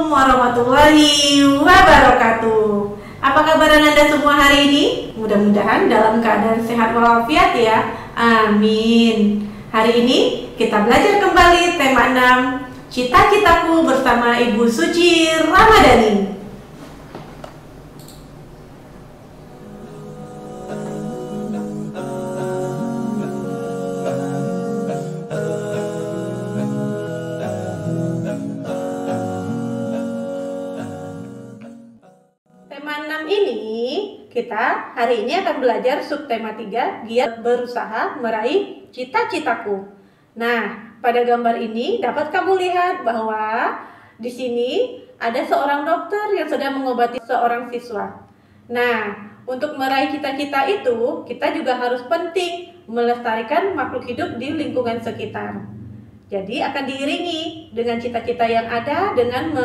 Assalamualaikum warahmatullahi wabarakatuh. Apa kabar Anda semua hari ini? Mudah-mudahan dalam keadaan sehat walafiat ya. Amin. Hari ini kita belajar kembali tema 6, Cita-citaku bersama Ibu Suci Ramadhani. Kita hari ini akan belajar subtema 3, giat berusaha meraih cita-citaku. Nah, pada gambar ini dapat kamu lihat bahwa di sini ada seorang dokter yang sedang mengobati seorang siswa. Nah, untuk meraih cita-cita itu, kita juga harus penting melestarikan makhluk hidup di lingkungan sekitar. Jadi akan diiringi dengan cita-cita yang ada dengan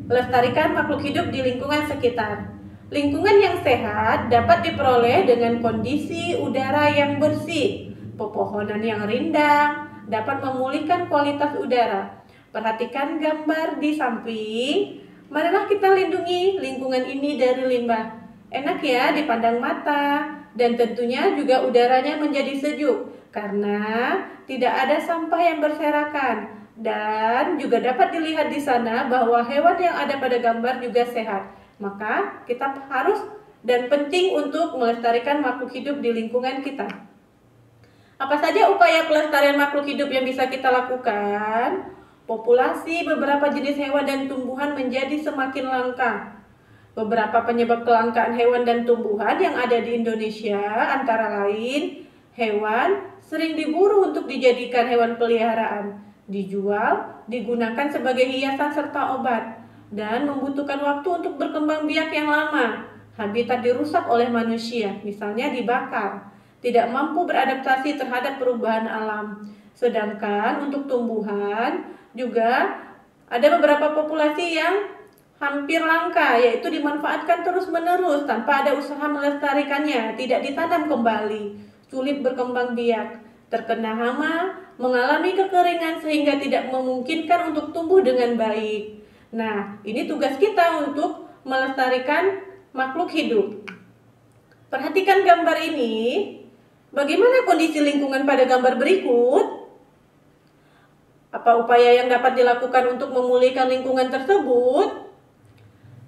melestarikan makhluk hidup di lingkungan sekitar. Lingkungan yang sehat dapat diperoleh dengan kondisi udara yang bersih, pepohonan yang rindang, dapat memulihkan kualitas udara. Perhatikan gambar di samping. Marilah kita lindungi lingkungan ini dari limbah. Enak ya dipandang mata, dan tentunya juga udaranya menjadi sejuk karena tidak ada sampah yang berserakan. Dan juga dapat dilihat di sana bahwa hewan yang ada pada gambar juga sehat. Maka kita harus dan penting untuk melestarikan makhluk hidup di lingkungan kita. Apa saja upaya pelestarian makhluk hidup yang bisa kita lakukan? Populasi beberapa jenis hewan dan tumbuhan menjadi semakin langka. Beberapa penyebab kelangkaan hewan dan tumbuhan yang ada di Indonesia antara lain, hewan sering diburu untuk dijadikan hewan peliharaan, dijual, digunakan sebagai hiasan serta obat, dan membutuhkan waktu untuk berkembang biak yang lama. Habitat dirusak oleh manusia, misalnya dibakar, tidak mampu beradaptasi terhadap perubahan alam. Sedangkan untuk tumbuhan juga ada beberapa populasi yang hampir langka, yaitu dimanfaatkan terus-menerus tanpa ada usaha melestarikannya, tidak ditanam kembali, sulit berkembang biak, terkena hama, mengalami kekeringan sehingga tidak memungkinkan untuk tumbuh dengan baik. Nah, ini tugas kita untuk melestarikan makhluk hidup. Perhatikan gambar ini. Bagaimana kondisi lingkungan pada gambar berikut? Apa upaya yang dapat dilakukan untuk memulihkan lingkungan tersebut?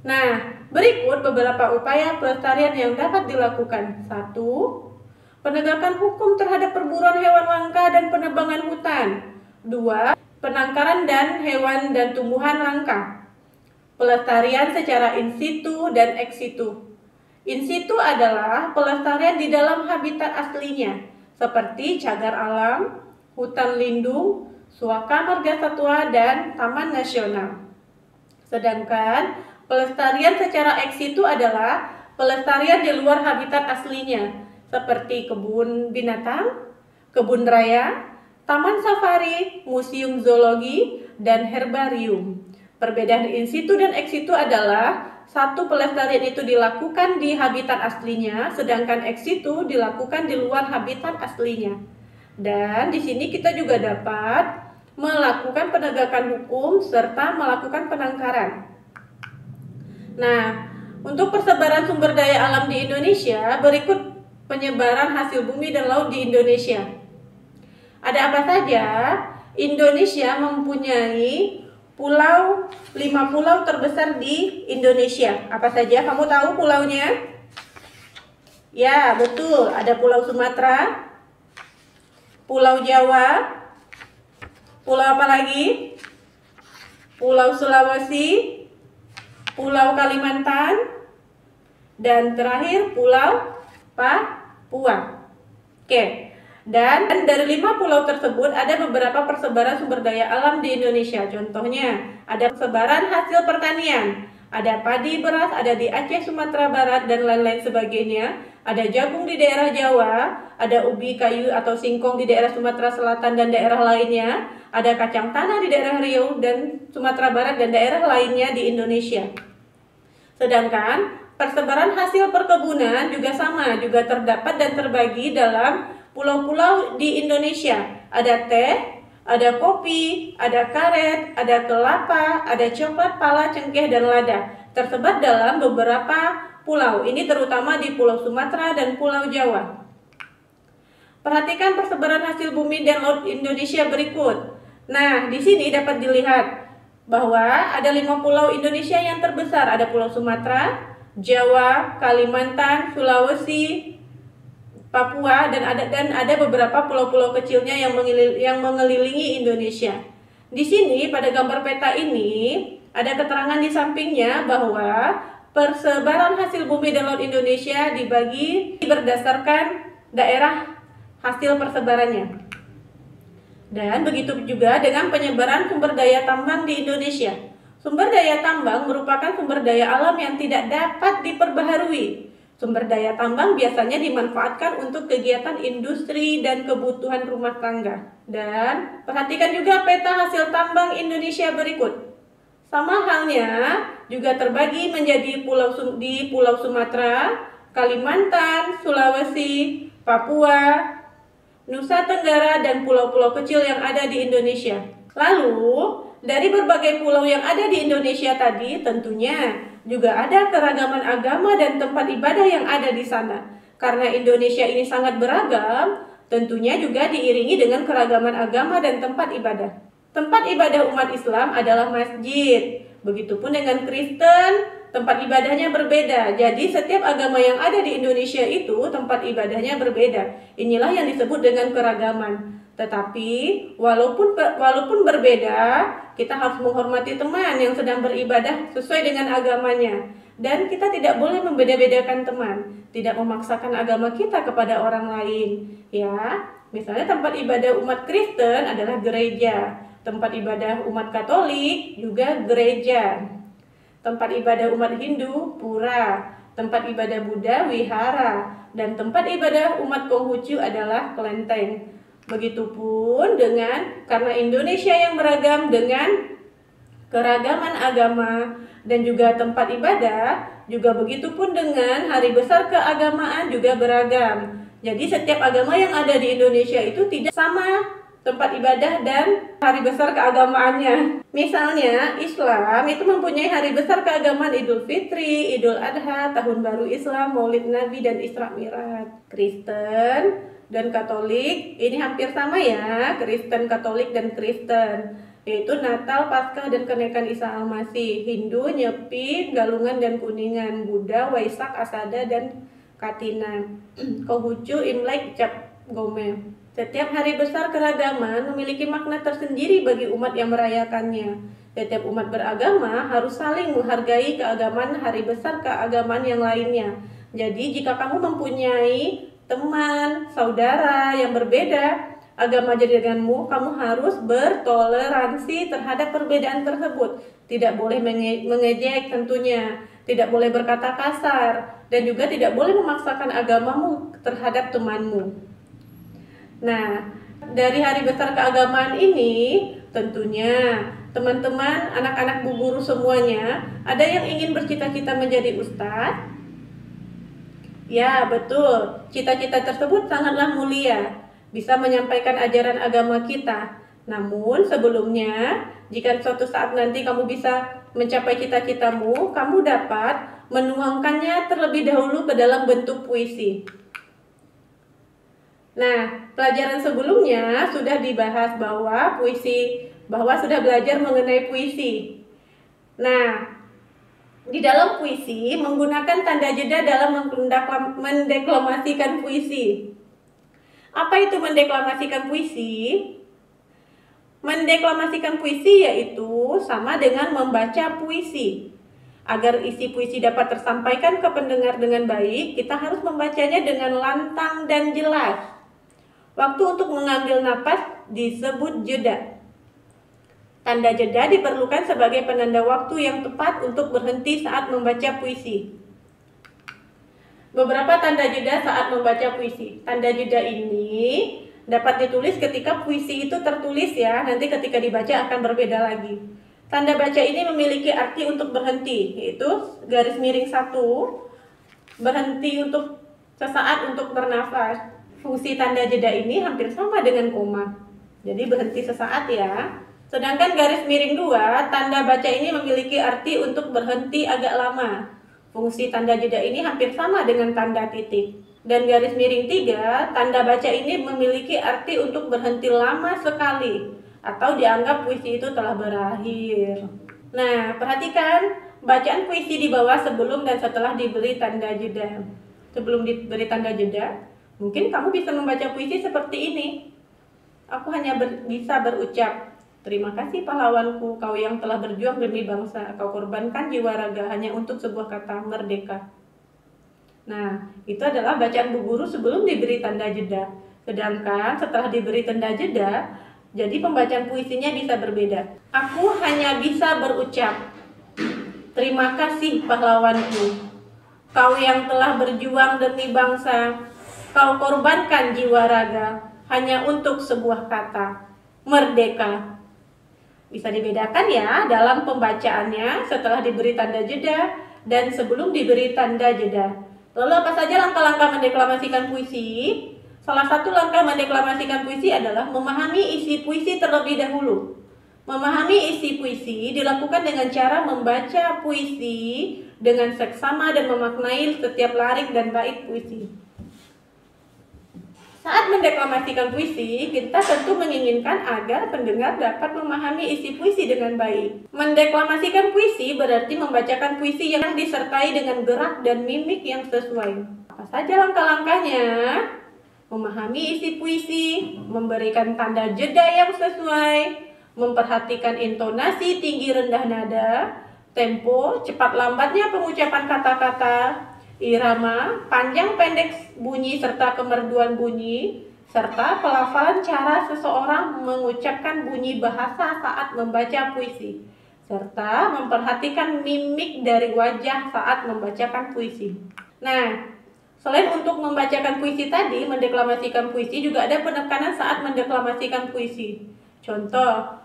Nah, berikut beberapa upaya pelestarian yang dapat dilakukan. 1. Penegakan hukum terhadap perburuan hewan langka dan penebangan hutan. 2. Penangkaran dan hewan dan tumbuhan langka. Pelestarian secara in situ dan ex situ. In situ adalah pelestarian di dalam habitat aslinya, seperti cagar alam, hutan lindung, suaka marga satwa, dan taman nasional. Sedangkan pelestarian secara ex situ adalah pelestarian di luar habitat aslinya, seperti kebun binatang, kebun raya, taman safari, museum zoologi, dan herbarium. Perbedaan in situ dan ex situ adalah satu, pelestarian itu dilakukan di habitat aslinya, sedangkan ex situ dilakukan di luar habitat aslinya. Dan di sini kita juga dapat melakukan penegakan hukum serta melakukan penangkaran. Nah, untuk persebaran sumber daya alam di Indonesia, berikut penyebaran hasil bumi dan laut di Indonesia. Ada apa saja? Indonesia mempunyai 5 pulau terbesar di Indonesia. Apa saja? Kamu tahu pulaunya? Ya, betul. Ada Pulau Sumatera, Pulau Jawa, pulau apa lagi? Pulau Sulawesi, Pulau Kalimantan, dan terakhir Pulau Papua. Oke. Dan dari 5 pulau tersebut ada beberapa persebaran sumber daya alam di Indonesia. Contohnya, ada persebaran hasil pertanian. Ada padi, beras, ada di Aceh, Sumatera Barat, dan lain-lain sebagainya. Ada jagung di daerah Jawa, ada ubi kayu atau singkong di daerah Sumatera Selatan dan daerah lainnya. Ada kacang tanah di daerah Riau dan Sumatera Barat dan daerah lainnya di Indonesia. Sedangkan persebaran hasil perkebunan juga sama, juga terdapat dan terbagi dalam pulau-pulau di Indonesia. Ada teh, ada kopi, ada karet, ada kelapa, ada coklat, pala, cengkeh, dan lada. Tersebar dalam beberapa pulau. Ini terutama di Pulau Sumatera dan Pulau Jawa. Perhatikan persebaran hasil bumi dan laut Indonesia berikut. Nah, di sini dapat dilihat bahwa ada 5 pulau Indonesia yang terbesar. Ada Pulau Sumatera, Jawa, Kalimantan, Sulawesi, Papua, dan ada beberapa pulau-pulau kecilnya yang mengelilingi Indonesia. Di sini pada gambar peta ini ada keterangan di sampingnya bahwa persebaran hasil bumi dan laut Indonesia dibagi berdasarkan daerah hasil persebarannya. Dan begitu juga dengan penyebaran sumber daya tambang di Indonesia. Sumber daya tambang merupakan sumber daya alam yang tidak dapat diperbaharui. Sumber daya tambang biasanya dimanfaatkan untuk kegiatan industri dan kebutuhan rumah tangga. Dan perhatikan juga peta hasil tambang Indonesia berikut. Sama halnya juga terbagi menjadi Pulau Sumatera, Kalimantan, Sulawesi, Papua, Nusa Tenggara, dan pulau-pulau kecil yang ada di Indonesia. Lalu, dari berbagai pulau yang ada di Indonesia tadi, tentunya juga ada keragaman agama dan tempat ibadah yang ada di sana. Karena Indonesia ini sangat beragam, tentunya juga diiringi dengan keragaman agama dan tempat ibadah. Tempat ibadah umat Islam adalah masjid. Begitupun dengan Kristen, tempat ibadahnya berbeda. Jadi setiap agama yang ada di Indonesia itu tempat ibadahnya berbeda. Inilah yang disebut dengan keragaman. Tetapi walaupun berbeda, kita harus menghormati teman yang sedang beribadah sesuai dengan agamanya. Dan kita tidak boleh membeda-bedakan teman, tidak memaksakan agama kita kepada orang lain. Ya, misalnya tempat ibadah umat Kristen adalah gereja, tempat ibadah umat Katolik juga gereja, tempat ibadah umat Hindu pura, tempat ibadah Buddha wihara, dan tempat ibadah umat Konghucu adalah kelenteng. Begitupun karena Indonesia yang beragam dengan keragaman agama dan juga tempat ibadah, juga begitupun dengan hari besar keagamaan juga beragam. Jadi setiap agama yang ada di Indonesia itu tidak sama tempat ibadah dan hari besar keagamaannya. Misalnya Islam itu mempunyai hari besar keagamaan Idul Fitri, Idul Adha, Tahun Baru Islam, Maulid Nabi, dan Isra Mi'raj. Kristen dan Katolik ini hampir sama ya, Kristen, Katolik, dan Kristen, yaitu Natal, Paskah, dan kenaikan Isa Al-Masih. Hindu Nyepi, Galungan, dan Kuningan. Buddha Waisak, Asada, dan Katina. Konghucu Imlek, Cap Gome. Setiap hari besar keragaman memiliki makna tersendiri bagi umat yang merayakannya. Setiap umat beragama harus saling menghargai keagamaan hari besar keagamaan yang lainnya. Jadi jika kamu mempunyai teman, saudara yang berbeda agama denganmu, kamu harus bertoleransi terhadap perbedaan tersebut. Tidak boleh mengejek tentunya, tidak boleh berkata kasar, dan juga tidak boleh memaksakan agamamu terhadap temanmu. Nah, dari hari besar keagamaan ini, tentunya teman-teman, anak-anak Bu Guru semuanya, ada yang ingin bercita-cita menjadi ustadz? Ya, betul. Cita-cita tersebut sangatlah mulia, bisa menyampaikan ajaran agama kita. Namun, sebelumnya, jika suatu saat nanti kamu bisa mencapai cita-citamu, kamu dapat menuangkannya terlebih dahulu ke dalam bentuk puisi. Nah, pelajaran sebelumnya sudah dibahas bahwa sudah belajar mengenai puisi. Nah, di dalam puisi menggunakan tanda jeda dalam mendeklamasikan puisi. Apa itu mendeklamasikan puisi? Mendeklamasikan puisi yaitu sama dengan membaca puisi. Agar isi puisi dapat tersampaikan ke pendengar dengan baik, kita harus membacanya dengan lantang dan jelas. Waktu untuk mengambil napas disebut jeda. Tanda jeda diperlukan sebagai penanda waktu yang tepat untuk berhenti saat membaca puisi. Beberapa tanda jeda saat membaca puisi. Tanda jeda ini dapat ditulis ketika puisi itu tertulis ya, nanti ketika dibaca akan berbeda lagi. Tanda baca ini memiliki arti untuk berhenti, yaitu garis miring 1, berhenti untuk sesaat untuk bernafas. Fungsi tanda jeda ini hampir sama dengan koma. Jadi berhenti sesaat ya. Sedangkan garis miring 2, tanda baca ini memiliki arti untuk berhenti agak lama. Fungsi tanda jeda ini hampir sama dengan tanda titik. Dan garis miring 3, tanda baca ini memiliki arti untuk berhenti lama sekali atau dianggap puisi itu telah berakhir. Nah, perhatikan bacaan puisi di bawah sebelum dan setelah diberi tanda jeda. Sebelum diberi tanda jeda, mungkin kamu bisa membaca puisi seperti ini. Aku hanya bisa berucap, terima kasih pahlawanku, kau yang telah berjuang demi bangsa, kau korbankan jiwa raga hanya untuk sebuah kata merdeka. Nah, itu adalah bacaan Bu Guru sebelum diberi tanda jeda. Sedangkan setelah diberi tanda jeda, jadi pembacaan puisinya bisa berbeda. Aku hanya bisa berucap, terima kasih pahlawanku, kau yang telah berjuang demi bangsa, kau korbankan jiwa raga hanya untuk sebuah kata, merdeka. Bisa dibedakan ya dalam pembacaannya setelah diberi tanda jeda dan sebelum diberi tanda jeda. Lalu apa saja langkah-langkah mendeklamasikan puisi? Salah satu langkah mendeklamasikan puisi adalah memahami isi puisi terlebih dahulu. Memahami isi puisi dilakukan dengan cara membaca puisi dengan seksama dan memaknai setiap larik dan bait puisi. Saat mendeklamasikan puisi, kita tentu menginginkan agar pendengar dapat memahami isi puisi dengan baik. Mendeklamasikan puisi berarti membacakan puisi yang disertai dengan gerak dan mimik yang sesuai. Apa saja langkah-langkahnya? Memahami isi puisi, memberikan tanda jeda yang sesuai, memperhatikan intonasi tinggi rendah nada, tempo, cepat lambatnya pengucapan kata-kata, irama, panjang pendek bunyi serta kemerduan bunyi, serta pelafalan cara seseorang mengucapkan bunyi bahasa saat membaca puisi, serta memperhatikan mimik dari wajah saat membacakan puisi. Nah, selain untuk membacakan puisi tadi, mendeklamasikan puisi juga ada penekanan saat mendeklamasikan puisi. Contoh,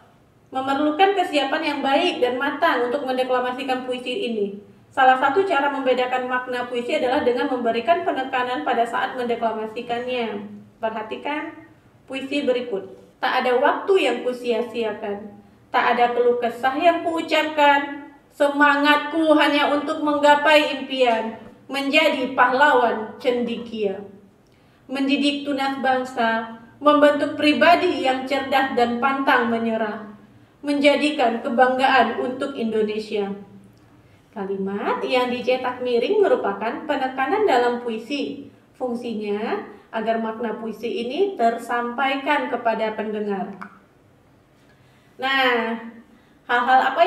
memerlukan kesiapan yang baik dan matang untuk mendeklamasikan puisi ini. Salah satu cara membedakan makna puisi adalah dengan memberikan penekanan pada saat mendeklamasikannya. Perhatikan puisi berikut. Tak ada waktu yang kusia-siakan, tak ada keluh kesah yang kuucapkan, semangatku hanya untuk menggapai impian, menjadi pahlawan cendekia, mendidik tunas bangsa, membentuk pribadi yang cerdas dan pantang menyerah, menjadikan kebanggaan untuk Indonesia. Kalimat yang dicetak miring merupakan penekanan dalam puisi. Fungsinya agar makna puisi ini tersampaikan kepada pendengar. Nah, hal-hal apa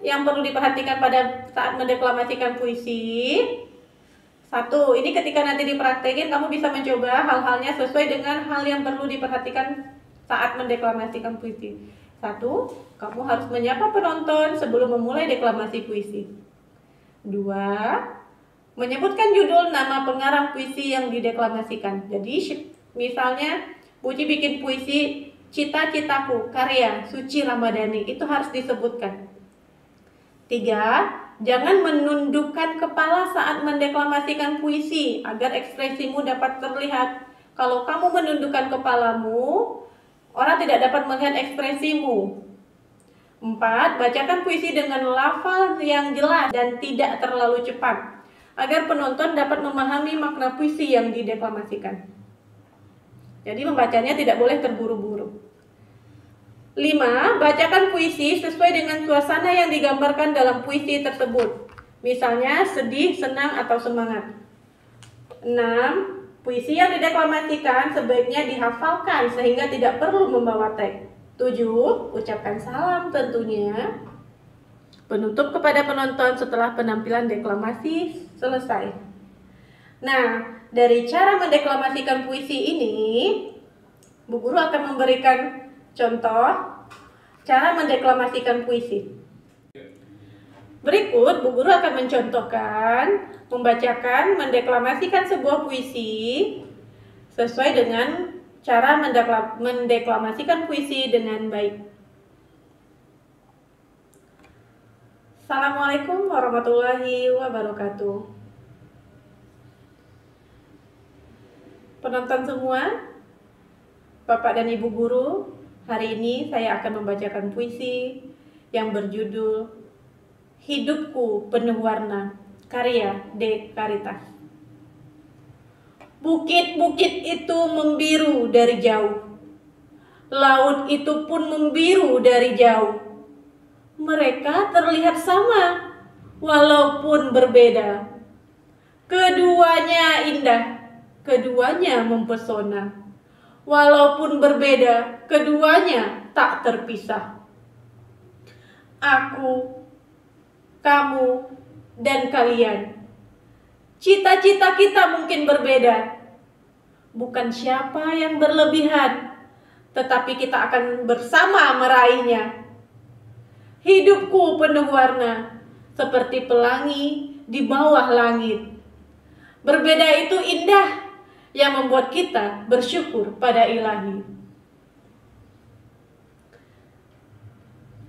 yang perlu diperhatikan pada saat mendeklamasikan puisi? Satu, ini ketika nanti dipraktekin kamu bisa mencoba hal-halnya sesuai dengan hal yang perlu diperhatikan saat mendeklamasikan puisi. Satu, kamu harus menyapa penonton sebelum memulai deklamasi puisi. 2, menyebutkan judul nama pengarang puisi yang dideklamasikan. Jadi misalnya Puji bikin puisi Cita-Citaku karya Suci Ramadhani, itu harus disebutkan. 3, jangan menundukkan kepala saat mendeklamasikan puisi agar ekspresimu dapat terlihat. Kalau kamu menundukkan kepalamu, orang tidak dapat melihat ekspresimu. 4, bacakan puisi dengan lafal yang jelas dan tidak terlalu cepat agar penonton dapat memahami makna puisi yang dideklamasikan. Jadi membacanya tidak boleh terburu-buru. 5, bacakan puisi sesuai dengan suasana yang digambarkan dalam puisi tersebut. Misalnya sedih, senang, atau semangat. 6, puisi yang dideklamasikan sebaiknya dihafalkan sehingga tidak perlu membawa teks. 7, ucapkan salam tentunya. Penutup kepada penonton setelah penampilan deklamasi selesai. Nah, dari cara mendeklamasikan puisi ini, Bu Guru akan memberikan contoh cara mendeklamasikan puisi. Berikut, Bu Guru akan mencontohkan, membacakan, mendeklamasikan sebuah puisi sesuai dengan cara mendeklamasikan puisi dengan baik. Assalamualaikum warahmatullahi wabarakatuh. Penonton semua, Bapak dan Ibu Guru, Hari ini saya akan membacakan puisi yang berjudul Hidupku Penuh Warna, karya D. Caritas. Bukit-bukit itu membiru dari jauh, laut itu pun membiru dari jauh. Mereka terlihat sama, walaupun berbeda. Keduanya indah, keduanya mempesona. Walaupun berbeda, keduanya tak terpisah. Aku, kamu, dan kalian. Cita-cita kita mungkin berbeda. Bukan siapa yang berlebihan, tetapi kita akan bersama meraihnya. Hidupku penuh warna, seperti pelangi di bawah langit. Berbeda itu indah, yang membuat kita bersyukur pada Ilahi.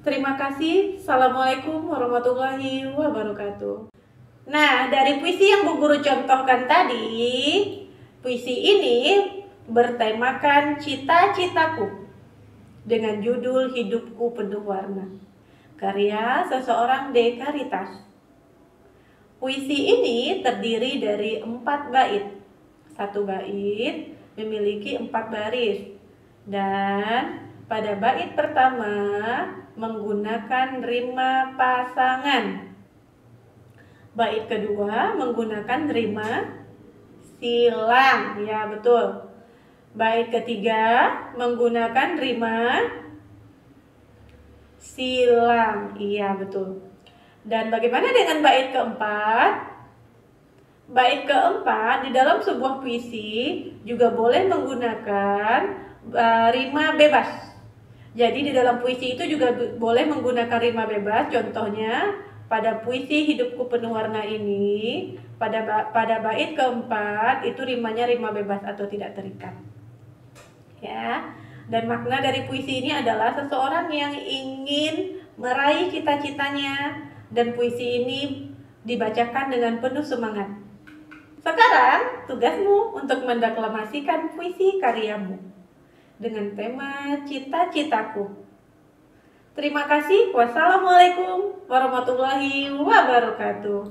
Terima kasih. Assalamualaikum warahmatullahi wabarakatuh. Nah, dari puisi yang Bu Guru contohkan tadi, puisi ini bertemakan cita-citaku dengan judul Hidupku Penuh Warna, karya seseorang D. Caritas. Puisi ini terdiri dari 4 bait. Satu bait memiliki 4 baris. Dan pada bait pertama menggunakan rima pasangan. Bait kedua menggunakan rima silang. Ya, betul. Bait ketiga menggunakan rima silang. Iya, betul. Dan bagaimana dengan bait keempat? Bait keempat di dalam sebuah puisi juga boleh menggunakan rima bebas. Jadi di dalam puisi itu juga boleh menggunakan rima bebas. Contohnya pada puisi Hidupku Penuh Warna ini, pada bait keempat itu rimanya rima bebas atau tidak terikat. Ya. Dan makna dari puisi ini adalah seseorang yang ingin meraih cita-citanya, dan puisi ini dibacakan dengan penuh semangat. Sekarang tugasmu untuk mendeklamasikan puisi karyamu dengan tema cita-citaku. Terima kasih. Wassalamualaikum warahmatullahi wabarakatuh.